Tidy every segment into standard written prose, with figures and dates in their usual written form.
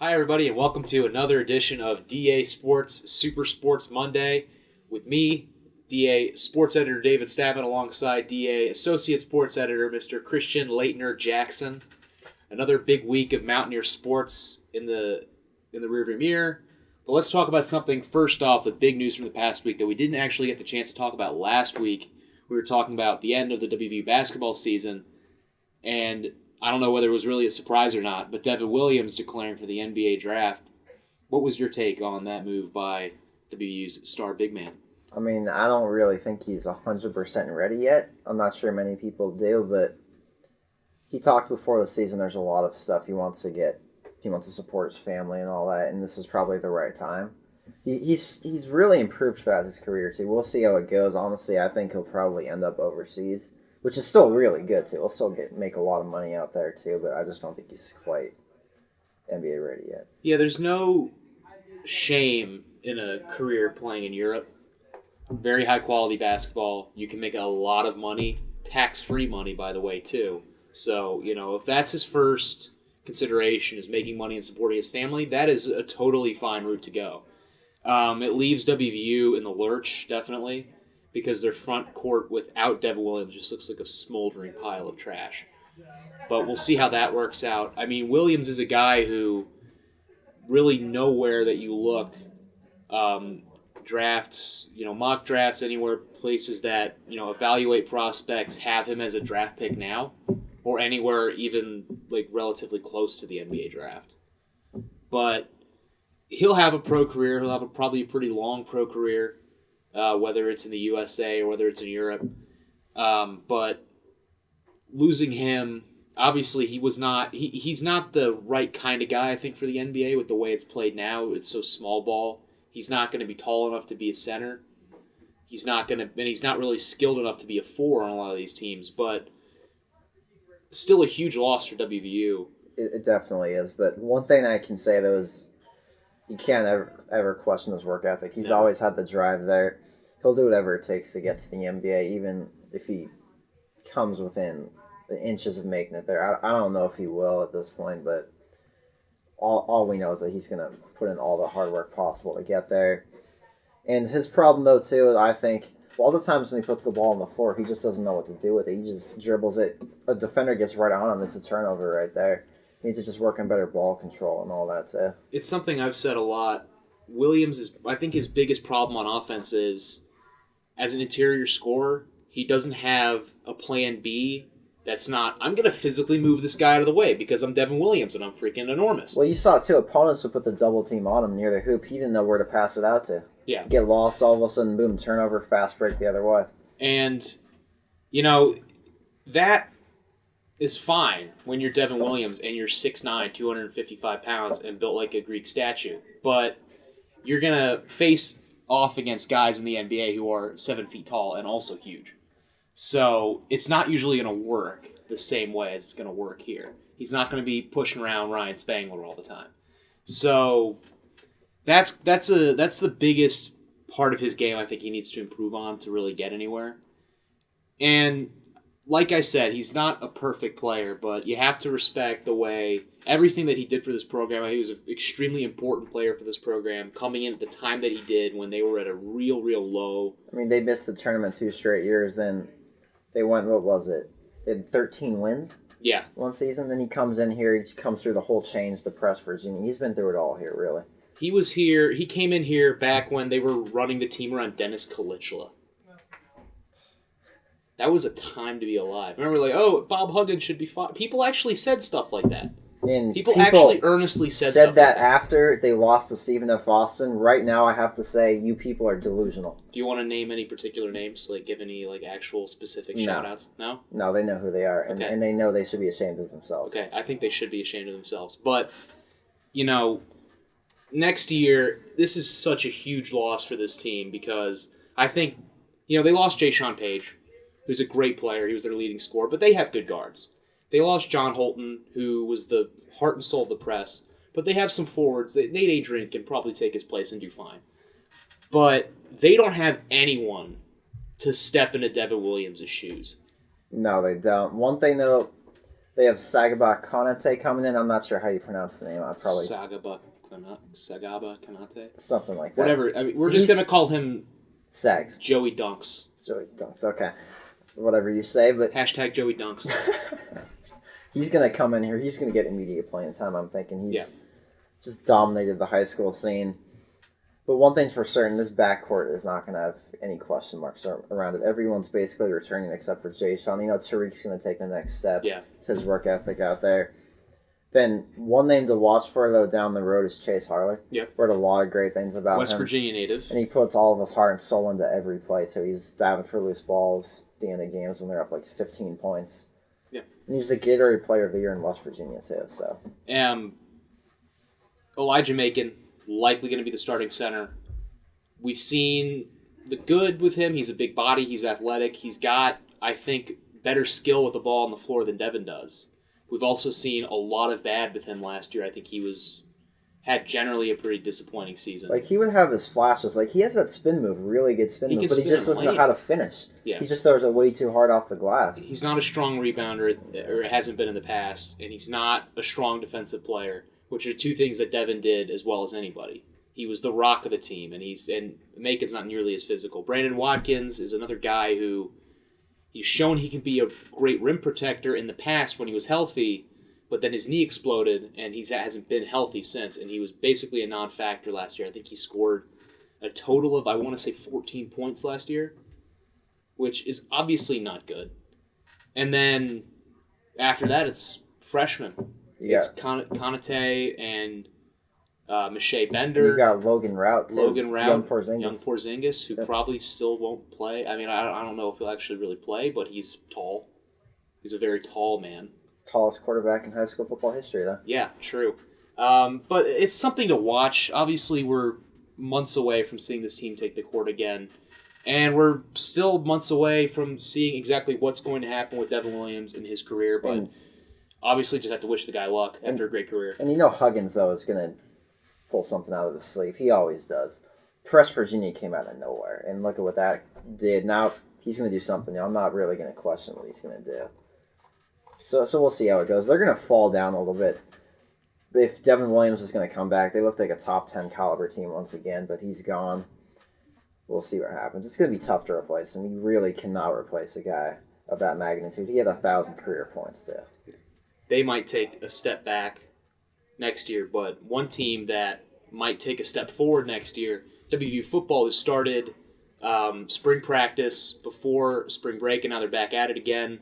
Hi, everybody, and welcome to another edition of DA Sports Super Sports Monday with me, DA Sports Editor David Stavin, alongside DA Associate Sports Editor Mr. Christian Leitner Jackson. Another big week of Mountaineer sports in the rearview mirror. But let's talk about something first off, the big news from the past week that we didn't actually get the chance to talk about last week. We were talking about the end of the WVU basketball season, and I don't know whether it was really a surprise or not, but Devin Williams declaring for the NBA draft. What was your take on that move by WVU's star big man? I mean, I don't really think he's 100% ready yet. I'm not sure many people do, but he talked before the season there's a lot of stuff he wants to get. He wants to support his family and all that, and this is probably the right time. He's really improved throughout his career, too. We'll see how it goes. Honestly, I think he'll probably end up overseas, which is still really good, too. He'll still make a lot of money out there, too, but I just don't think he's quite NBA ready yet. Yeah, there's no shame in a career playing in Europe. Very high-quality basketball. You can make a lot of money, tax-free money, by the way, too. So, if that's his first consideration is making money and supporting his family, that is a totally fine route to go. It leaves WVU in the lurch, definitely, because their front court without Devin Williams just looks like a smoldering pile of trash. But we'll see how that works out. I mean, Williams is a guy who really nowhere that you look, drafts, mock drafts, anywhere, places that, evaluate prospects, have him as a draft pick now, or anywhere even, relatively close to the NBA draft. But he'll have a pro career. He'll have probably a pretty long pro career, whether it's in the USA or whether it's in Europe. But losing him, obviously he's not the right kind of guy, I think, for the NBA with the way it's played now. It's so small ball. He's not going to be tall enough to be a center. He's not really skilled enough to be a four on a lot of these teams, but still a huge loss for WVU. It definitely is, but one thing I can say, though, is you can't ever question his work ethic. He's always had the drive there. He'll do whatever it takes to get to the NBA, even if he comes within the inches of making it there. I don't know if he will at this point, but all we know is that he's going to put in all the hard work possible to get there. And his problem, though, too, is I think a lot of times when he puts the ball on the floor, he just doesn't know what to do with it. He just dribbles it. A defender gets right on him. It's a turnover right there. He needs to just work on better ball control and all that, too. It's something I've said a lot. Williams I think his biggest problem on offense is, as an interior scorer, he doesn't have a plan B that's not, I'm going to physically move this guy out of the way because I'm Devin Williams and I'm freaking enormous. Well, you saw it, too. Opponents would put the double team on him near the hoop. He didn't know where to pass it out to. Yeah. Get lost, all of a sudden, boom, turnover, fast break the other way. And, that is fine when you're Devin Williams and you're 6'9", 255 pounds and built like a Greek statue. But you're going to face off against guys in the NBA who are 7 feet tall and also huge. So it's not usually going to work the same way as it's going to work here. He's not going to be pushing around Ryan Spangler all the time. So that's the biggest part of his game I think he needs to improve on to really get anywhere. And like I said, he's not a perfect player, but you have to respect the way everything that he did for this program. He was an extremely important player for this program, coming in at the time that he did when they were at a real, real low. I mean, they missed the tournament 2 straight years. Then they went, what was it? They had 13 wins? Yeah. One season. Then he comes in here. He comes through the whole change to press Virginia. He's been through it all here, really. He was here. He came in here back when they were running the team around Dennis Kalichla. That was a time to be alive. Remember, Bob Huggins should be fine. People actually said stuff like that. And people actually earnestly said stuff that like after they lost to Stephen F. Austin. Right now, I have to say, you people are delusional. Do you want to name any particular names? Give any actual specific shout-outs? No? No, they know who they are, and, Okay. and they know they should be ashamed of themselves. Okay, I think they should be ashamed of themselves. But, next year, this is such a huge loss for this team because I think, they lost Jay Sean Page, who's a great player. He was their leading scorer, but they have good guards. They lost John Holton, who was the heart and soul of the press, but they have some forwards. Nate Adrian can probably take his place and do fine. But they don't have anyone to step into Devin Williams' shoes. No, they don't. One thing, though, They have Sagaba Konate coming in. I'm not sure how you pronounce the name. I probably Sagaba Kanate? something like that. Whatever. I mean, we're just going to call him Sags. Joey Dunks. Joey Dunks. Okay. Whatever you say, but Hashtag Joey Dunks. he's going to come in here. He's going to get immediate playing time, I'm thinking. He's just dominated the high school scene. But one thing's for certain, this backcourt is not going to have any question marks around it. Everyone's basically returning except for Jay Sean. Tariq's going to take the next step. Yeah. His work ethic out there. Then one name to watch for, though, down the road is Chase Harler. Yep. Heard a lot of great things about West him. Virginia native. And he puts all of his heart and soul into every play, too. He's diving for loose balls at the end of games when they're up like 15 points. Yeah. And he's the Gatorade Player of the Year in West Virginia, too. So. Elijah Macon, likely going to be the starting center. We've seen the good with him. He's a big body. He's athletic. He's got, I think, better skill with the ball on the floor than Devin does. We've also seen a lot of bad with him last year. I think he had generally a pretty disappointing season. Like, he would have his flashes. Like, he has that spin move, really good spin move, but he just doesn't know how to finish. Yeah. He just throws it way too hard off the glass. He's not a strong rebounder, or hasn't been in the past, and he's not a strong defensive player, which are two things that Devin did as well as anybody. He was the rock of the team, and Macon's not nearly as physical. Brandon Watkins is another guy who he's shown he can be a great rim protector in the past when he was healthy, but then his knee exploded, and he hasn't been healthy since, and he was basically a non-factor last year. I think he scored a total of, 14 points last year, which is obviously not good. And then after that, it's freshmen. Yeah. It's Konate and Michelle Bender. You got Logan Rout, too. Young Porzingis, who probably still won't play. I mean, I don't know if he'll actually really play, but he's tall. He's a very tall man. Tallest quarterback in high school football history, though. Yeah, true. But it's something to watch. Obviously, we're months away from seeing this team take the court again. And we're still months away from seeing exactly what's going to happen with Devin Williams in his career. But obviously, just have to wish the guy luck after a great career. And Huggins, though, is going to pull something out of his sleeve. He always does. West Virginia came out of nowhere. And look at what that did. Now, he's going to do something. I'm not really going to question what he's going to do. So we'll see how it goes. They're going to fall down a little bit. If Devin Williams is going to come back, they look like a top 10 caliber team once again, but he's gone. We'll see what happens. It's going to be tough to replace him. You really cannot replace a guy of that magnitude. He had 1,000 career points, too. They might take a step back next year, but one team that might take a step forward next year, WVU football, who started spring practice before spring break, and now they're back at it again.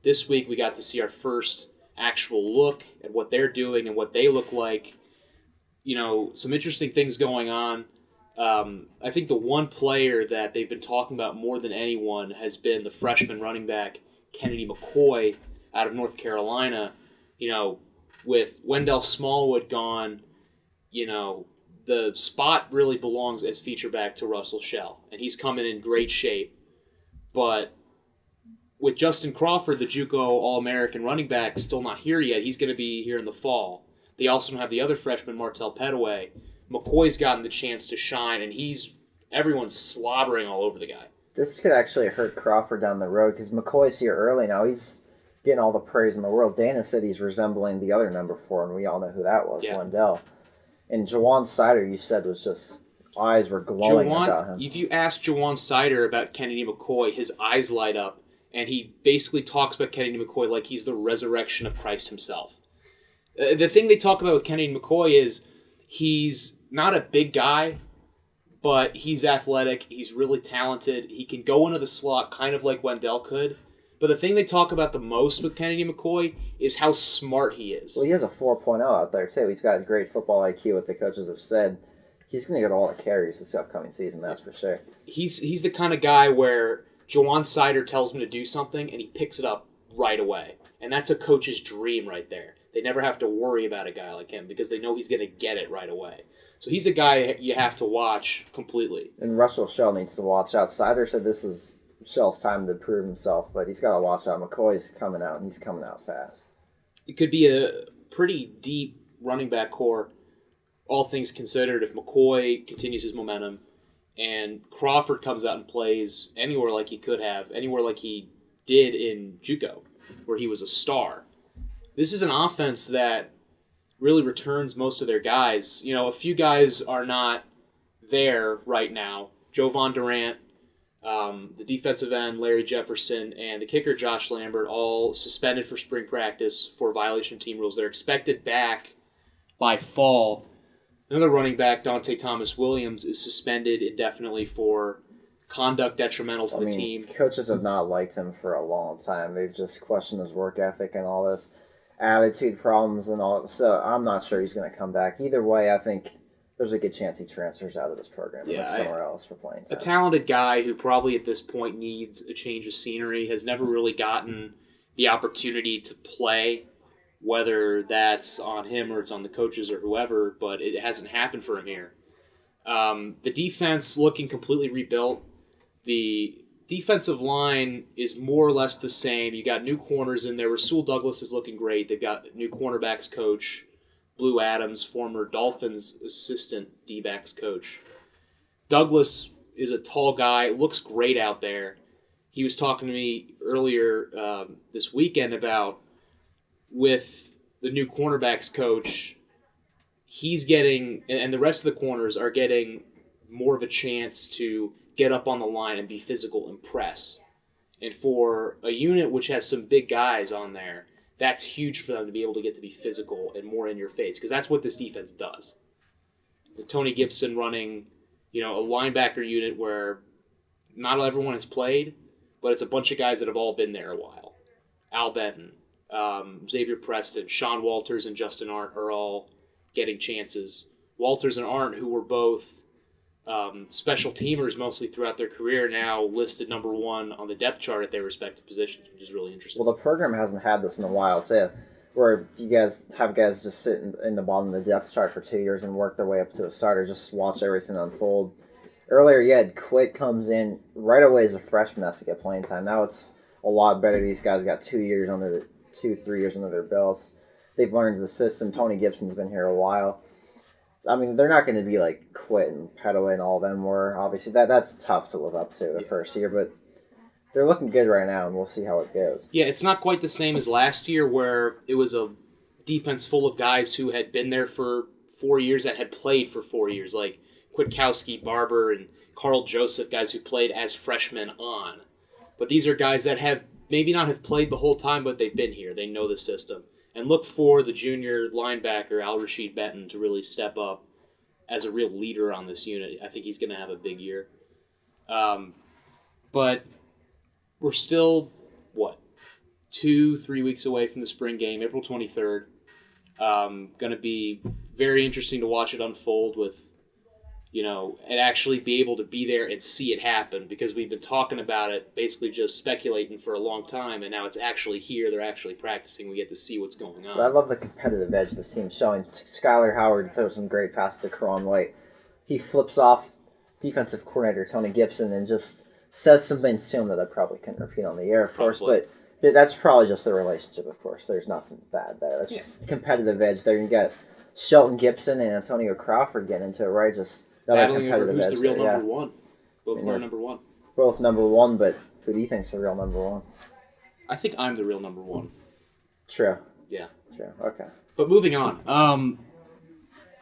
This week we got to see our first actual look at what they're doing and what they look like. Some interesting things going on. I think the one player that they've been talking about more than anyone has been the freshman running back, Kennedy McCoy, out of North Carolina. With Wendell Smallwood gone, the spot really belongs as feature back to Russell Shell, and he's coming in great shape. But with Justin Crawford, the JUCO All-American running back, still not here yet, he's going to be here in the fall. They also don't have the other freshman, Martell Petaway. McCoy's gotten the chance to shine, and everyone's slobbering all over the guy. This could actually hurt Crawford down the road because McCoy's here early now. He's getting all the praise in the world. Dana said he's resembling the other number 4, and we all know who that was, Wendell. And Jawan Sider, you said, was just, eyes were glowing about him. If you ask Jawan Sider about Kennedy McCoy, his eyes light up. And he basically talks about Kennedy McCoy like he's the resurrection of Christ himself. The thing they talk about with Kennedy McCoy is he's not a big guy, but he's athletic. He's really talented. He can go into the slot kind of like Wendell could. But the thing they talk about the most with Kennedy McCoy is how smart he is. Well, he has a 4.0 out there, too. He's got great football IQ, what the coaches have said. He's going to get all the carries this upcoming season, that's for sure. He's the kind of guy where Jawan Sider tells him to do something, and he picks it up right away. And that's a coach's dream right there. They never have to worry about a guy like him because they know he's going to get it right away. So he's a guy you have to watch completely. And Russell Shell needs to watch out. Sider said this is Shell's time to prove himself, but he's got to watch out. McCoy's coming out, and he's coming out fast. It could be a pretty deep running back core, all things considered, if McCoy continues his momentum. And Crawford comes out and plays anywhere like he could have, anywhere like he did in JUCO, where he was a star. this is an offense that really returns most of their guys. A few guys are not there right now. Jovan Durant, the defensive end, Larry Jefferson, and the kicker, Josh Lambert, all suspended for spring practice for violation of team rules. They're expected back by fall. Another running back, Dante Thomas Williams, is suspended indefinitely for conduct detrimental to the team. Coaches have not liked him for a long time. They've just questioned his work ethic and all this attitude problems and all. So I'm not sure he's going to come back. Either way, I think there's a good chance he transfers out of this program and looks somewhere else for playing time. A talented guy who probably at this point needs a change of scenery, has never really gotten the opportunity to play, whether that's on him or it's on the coaches or whoever, but it hasn't happened for him here. The defense looking completely rebuilt. The defensive line is more or less the same. You got new corners in there. Rasul Douglas is looking great. They've got new cornerbacks coach, Blue Adams, former Dolphins assistant D-backs coach. Douglas is a tall guy, looks great out there. He was talking to me earlier this weekend about with the new cornerbacks coach, he's getting, and the rest of the corners are getting more of a chance to get up on the line and be physical and press. And for a unit which has some big guys on there, that's huge for them to be able to get to be physical and more in your face, because that's what this defense does. With Tony Gibson running, a linebacker unit where not everyone has played, but it's a bunch of guys that have all been there a while. Al Benton, Xavier Preston, Sean Walters, and Justin Arndt are all getting chances. Walters and Arndt, who were both special teamers mostly throughout their career, now listed number 1 on the depth chart at their respective positions, which is really interesting. Well, the program hasn't had this in a while, too, where you guys have guys just sit in the bottom of the depth chart for 2 years and work their way up to a starter, just watch everything unfold. Earlier, you had Quitt comes in right away as a freshman, has to get playing time. Now it's a lot better. These guys got 3 years under their belts. They've learned the system. Tony Gibson's been here a while. I mean, they're not going to be like Quitt and Petaway and all them were. Obviously, that's tough to live up to the first year, but they're looking good right now, and we'll see how it goes. Yeah, it's not quite the same as last year where it was a defense full of guys who had been there for 4 years, that had played for 4 years, like Kwiatkowski, Barber, and Carl Joseph, guys who played as freshmen on. But these are guys that have maybe not have played the whole time, but they've been here. They know the system. And look for the junior linebacker, Al-Rashid Benton, to really step up as a real leader on this unit. I think he's going to have a big year. But we're still, 2-3 weeks away from the spring game, April 23rd. Going to be very interesting to watch it unfold with, and actually be able to be there and see it happen, because we've been talking about it, basically just speculating for a long time, and now it's actually here. They're actually practicing. We get to see what's going on. But I love the competitive edge this team's showing. Skylar Howard throws some great passes to Karan White. He flips off defensive coordinator Tony Gibson and just says some things to him that I probably couldn't repeat on the air, of course, but that's probably just the relationship, of course. There's nothing bad there. It's just competitive edge there. You got Shelton Gibson and Antonio Crawford getting into it, right? Just battling over who's the real number 1. Both are number 1. Both number 1, but who do you think's the real number 1? I think I'm the real number 1. True. Yeah. True. Okay. But moving on.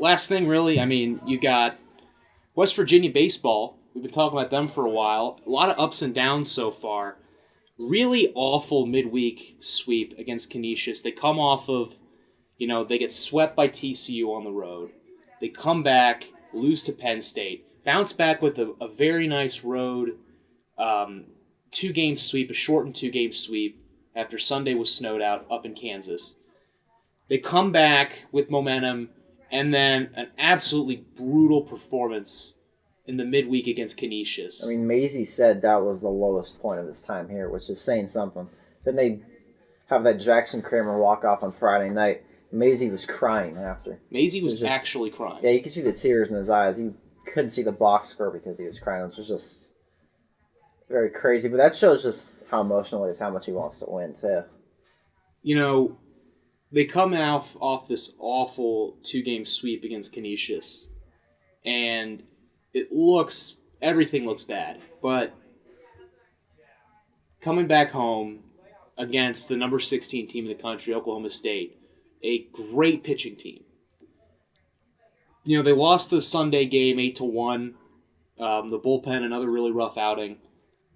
Last thing, really, you got West Virginia baseball. We've been talking about them for a while. A lot of ups and downs so far. Really awful midweek sweep against Canisius. They come off of, they get swept by TCU on the road. They come back, lose to Penn State, bounce back with a very nice road 2-game sweep, a shortened 2-game sweep after Sunday was snowed out up in Kansas. They come back with momentum, and then an absolutely brutal performance in the midweek against Canisius. Maisie said that was the lowest point of his time here, which is saying something. Then they have that Jackson Kramer walk-off on Friday night. Maisie was crying after. Maisie was actually crying. Yeah, you could see the tears in his eyes. You couldn't see the box score because he was crying, which was just very crazy. But that shows just how emotional he is, how much he wants to win, too. They come off this awful 2-game sweep against Canisius, and everything looks bad. But coming back home, against the number 16 team in the country, Oklahoma State, a great pitching team. They lost the Sunday game 8-1. The bullpen, another really rough outing.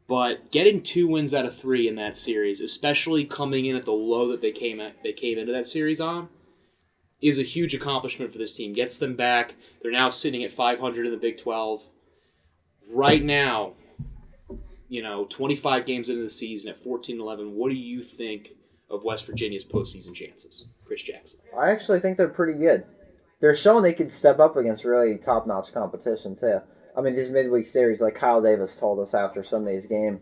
But getting 2 wins out of 3 in that series, especially coming in at the low that they came into that series on, is a huge accomplishment for this team. Gets them back. They're now sitting at 500 in the Big 12. Right now, 25 games into the season at 14-11. What do you think of West Virginia's postseason chances, Chris Jackson? I actually think they're pretty good. They're showing they could step up against really top-notch competition, too. I mean, these midweek series, like Kyle Davis told us after Sunday's game,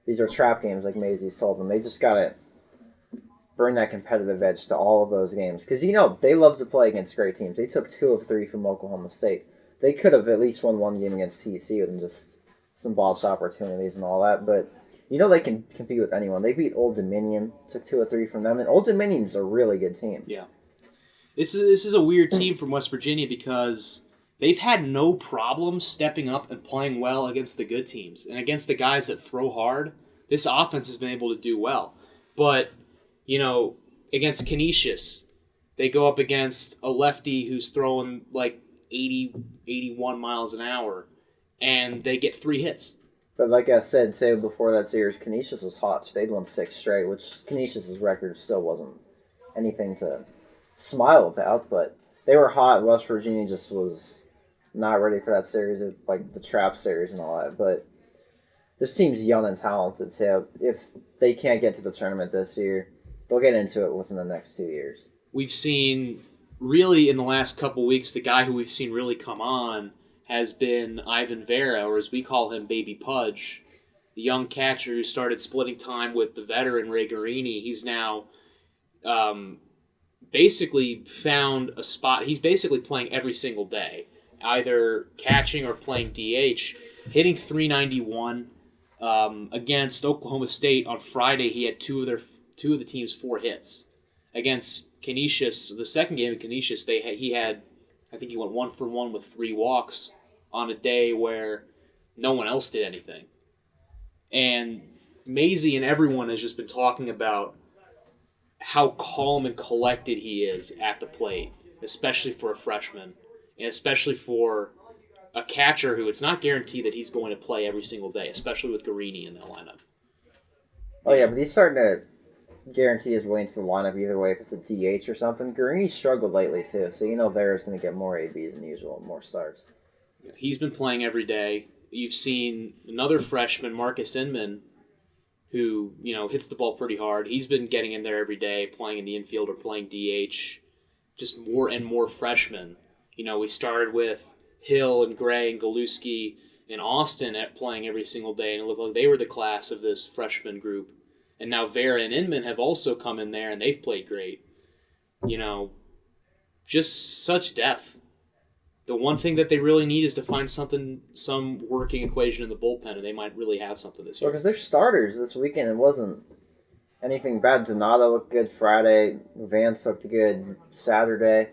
these are trap games, like Mazey's told them. They just got to bring that competitive edge to all of those games. Because, they love to play against great teams. They took 2 of 3 from Oklahoma State. They could have at least won 1 game against TCU and just some botched opportunities and all that. But, they can compete with anyone. They beat Old Dominion, took 2 of 3 from them. And Old Dominion's a really good team. Yeah. This is a weird team from West Virginia because they've had no problem stepping up and playing well against the good teams. And against the guys that throw hard, this offense has been able to do well. But, against Canisius, they go up against a lefty who's throwing like 80, 81 miles an hour, and they get 3 hits. But like I said, before that series, Canisius was hot. So they'd won 6 straight, which Canisius' record still wasn't anything to smile about. But they were hot. West Virginia just was not ready for that series, like the trap series and all that. But this team's young and talented, so if they can't get to the tournament this year, they'll get into it within the next 2 years. We've seen, really in the last couple weeks, the guy who we've seen really come on has been Ivan Vera, or as we call him, Baby Pudge, the young catcher who started splitting time with the veteran Ray Guarini. He's now basically found a spot. He's basically playing every single day, either catching or playing DH, hitting .391 against Oklahoma State on Friday. He had two of the team's 4 hits. Against Canisius, the second game of Canisius, I think he went 1 for 1 with 3 walks on a day where no one else did anything. And Mazey and everyone has just been talking about how calm and collected he is at the plate, especially for a freshman, and especially for a catcher who it's not guaranteed that he's going to play every single day, especially with Guarini in that lineup. Oh, yeah, but he's starting to guarantee his way into the lineup either way if it's a DH or something. Guarini struggled lately, too, so Vera's going to get more ABs than usual, more starts. He's been playing every day. You've seen another freshman, Marcus Inman, who, hits the ball pretty hard. He's been getting in there every day, playing in the infield or playing DH. Just more and more freshmen. We started with Hill and Gray and Galuski and Austin at playing every single day, and it looked like they were the class of this freshman group. And now Vera and Inman have also come in there, and they've played great. Just such depth. The one thing that they really need is to find some working equation in the bullpen, and they might really have something this year. Well, because they're starters this weekend. It wasn't anything bad. Donato looked good Friday. Vance looked good Saturday.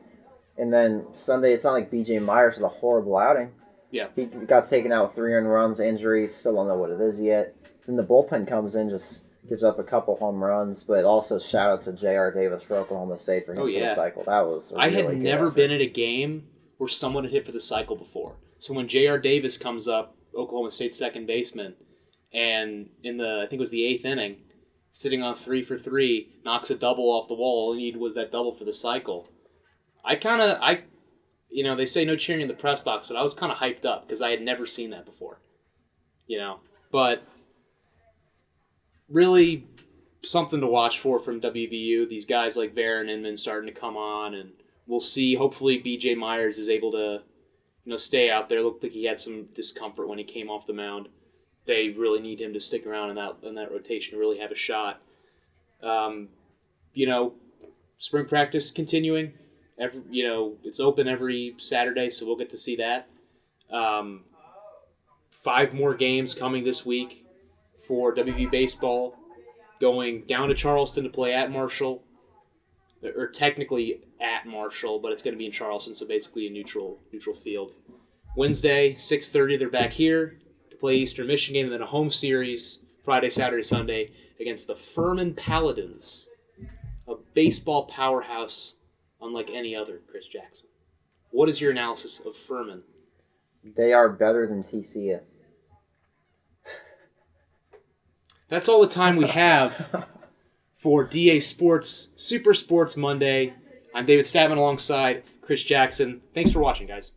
And then Sunday, it's not like B.J. Myers had a horrible outing. Yeah. He got taken out with 3 earned runs, injury. Still don't know what it is yet. Then the bullpen comes in, just gives up a couple home runs, but also shout out to J.R. Davis for Oklahoma State for hitting for the cycle. That was a really I had good never effort. been at a game where someone had hit for the cycle before. So when J.R. Davis comes up, Oklahoma State second baseman, and I think it was the 8th inning, sitting on 3 for 3, knocks a double off the wall. All he needed was that double for the cycle. They say no cheering in the press box, but I was kind of hyped up because I had never seen that before. But really something to watch for from WVU. These guys like Vera and Inman starting to come on, and we'll see. Hopefully B.J. Myers is able to, stay out there. Looked like he had some discomfort when he came off the mound. They really need him to stick around in that rotation to really have a shot. Spring practice continuing. It's open every Saturday, so we'll get to see that. 5 more games coming this week for WVU baseball. Going down to Charleston to play at Marshall. Or technically at Marshall, but it's going to be in Charleston, so basically a neutral field. Wednesday, 6:30, they're back here to play Eastern Michigan, and then a home series Friday, Saturday, Sunday against the Furman Paladins, a baseball powerhouse unlike any other, Chris Jackson. What is your analysis of Furman? They are better than TCU. That's all the time we have for DA Sports Super Sports Monday. I'm David Stavin alongside Chris Jackson. Thanks for watching, guys.